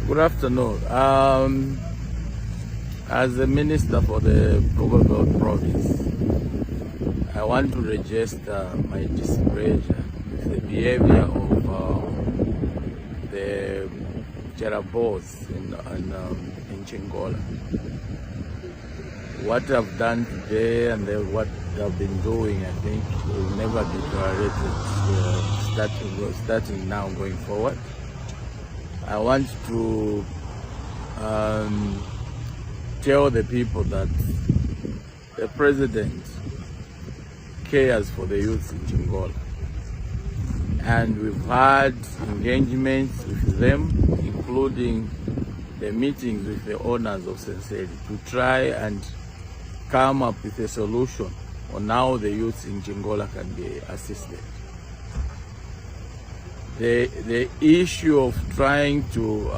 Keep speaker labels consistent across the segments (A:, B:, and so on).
A: Good afternoon. As the Minister for the COPPERBELT province, I want to register my displeasure with the behavior of the jerabos in Chingola. What I've done today and what they've been doing, I think, will never be tolerated starting now going forward. I want to tell the people that the president cares for the youth in Chingola, and we've had engagements with them, including the meetings with the owners of Senseli, to try and come up with a solution on how the youth in Chingola can be assisted. The issue of trying to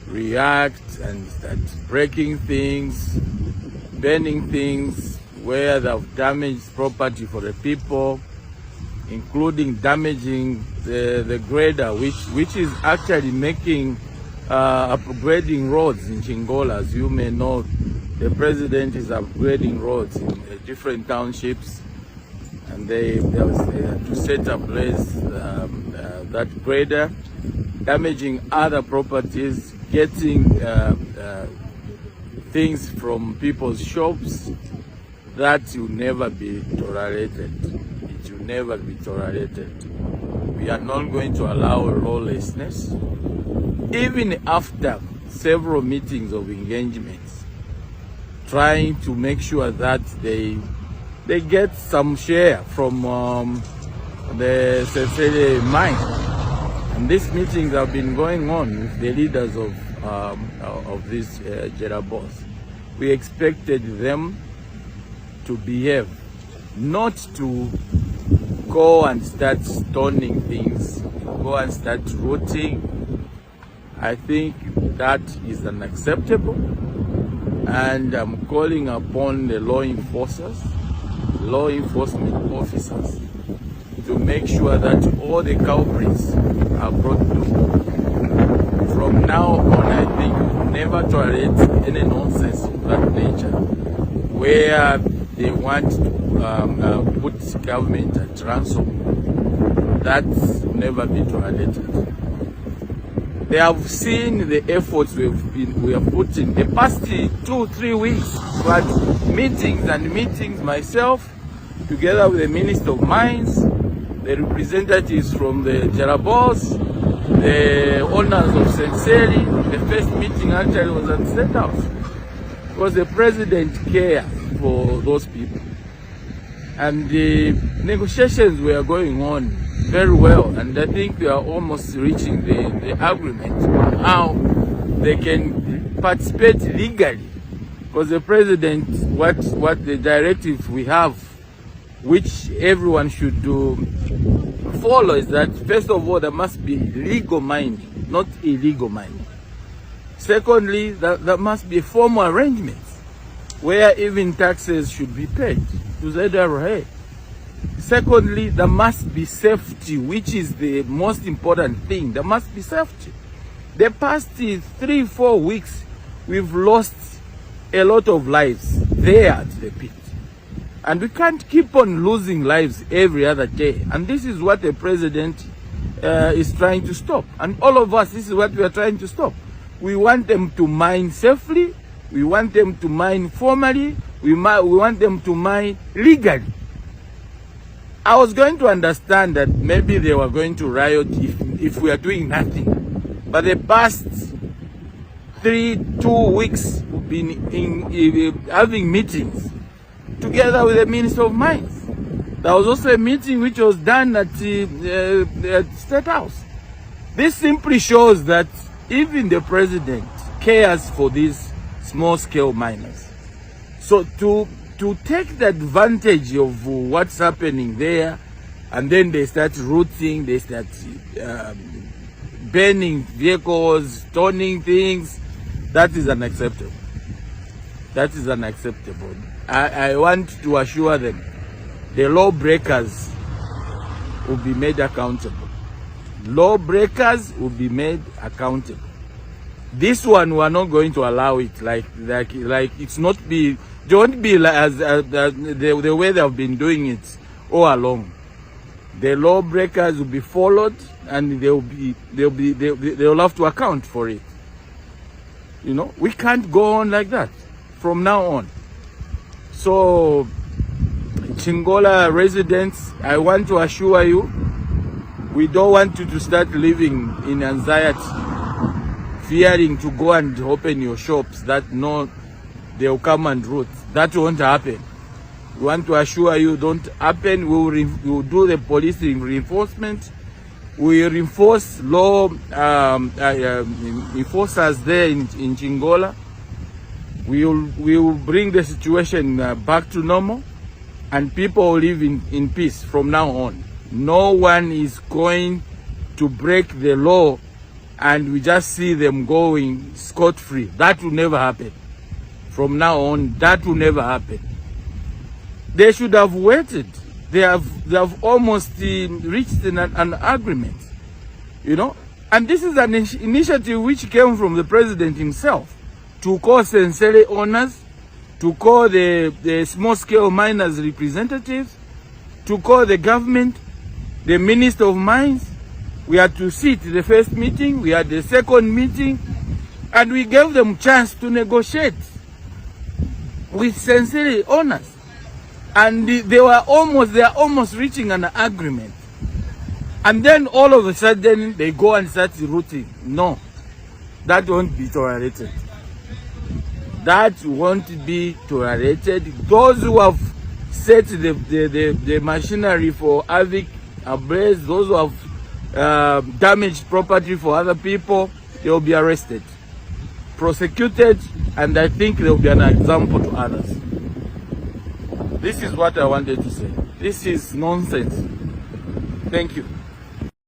A: react and start breaking things, burning things where they've damaged property for the people, including damaging the grader, which is actually making upgrading roads in Chingola. As you may know, the president is upgrading roads in different townships, and they had to set ablaze that grader, damaging other properties, getting things from people's shops. That will never be tolerated. It will never be tolerated. We are not going to allow lawlessness, even after several meetings of engagements, trying to make sure that they get some share from the Senseli mine. And these meetings have been going on with the leaders of these jerabos. We expected them to behave, not to go and start stoning things, go and start rooting. I think that is unacceptable, and I'm calling upon the law enforcement officers to make sure that all the culprits are brought to book. From now on, I think we'll never tolerate any nonsense of that nature, where they want to put government at ransom. That's never been tolerated. They have seen the efforts we have put in the past 2-3 weeks. But meetings and meetings, myself, together with the Minister of Mines, the representatives from the jerabos, the owners of Senseli. The first meeting actually was at the State House, because the president cares for those people. And the negotiations were going on very well, and I think we are almost reaching the agreement on how they can participate legally. Because the president, what the directive we have, which everyone should follow, is that first of all, there must be legal mining, not illegal mining. Secondly, there must be formal arrangements where even taxes should be paid to ZRA. Secondly, there must be safety, which is the most important thing. There must be safety. The past 3-4 weeks, we've lost a lot of lives there at the pit. And we can't keep on losing lives every other day. And this is what the president is trying to stop. And all of us, this is what we are trying to stop. We want them to mine safely. We want them to mine formally. We want them to mine legally. I was going to understand that maybe they were going to riot if we are doing nothing. But the past 2 weeks, we've been having meetings together with the Minister of Mines. There was also a meeting which was done at the State House. This simply shows that even the president cares for these small-scale miners. So to take the advantage of what's happening there, and then they start rooting, they start burning vehicles, stoning things, that is unacceptable. That is unacceptable. I want to assure them the lawbreakers will be made accountable. Lawbreakers will be made accountable. This one we are not going to allow it. Like it's not be. Don't be like as the way they have been doing it all along. The lawbreakers will be followed, and they'll have to account for it. You know, we can't go on like that from now on. So, Chingola residents, I want to assure you, we don't want you to start living in anxiety, fearing to go and open your shops that no, they'll come and root. That won't happen. We want to assure you don't happen. We will do the police reinforcement. We reinforce law enforcers there in Chingola. We will bring the situation back to normal, and people will live in peace from now on. No one is going to break the law and we just see them going scot-free. That will never happen. From now on, that will never happen. They should have waited. They have almost reached an agreement, you know. And this is an initiative which came from the president himself, to call Sensele owners, to call the small-scale miners representatives, to call the government, the Minister of Mines. We had to sit the first meeting, we had the second meeting, and we gave them chance to negotiate with Sensele owners. And they are almost reaching an agreement. And then all of a sudden they go and start routing. No, that won't be tolerated. That won't be tolerated. Those who have set the machinery for havoc ablaze, those who have damaged property for other people, they will be arrested, prosecuted, and I think they will be an example to others. This is what I wanted to say. This is nonsense. Thank you.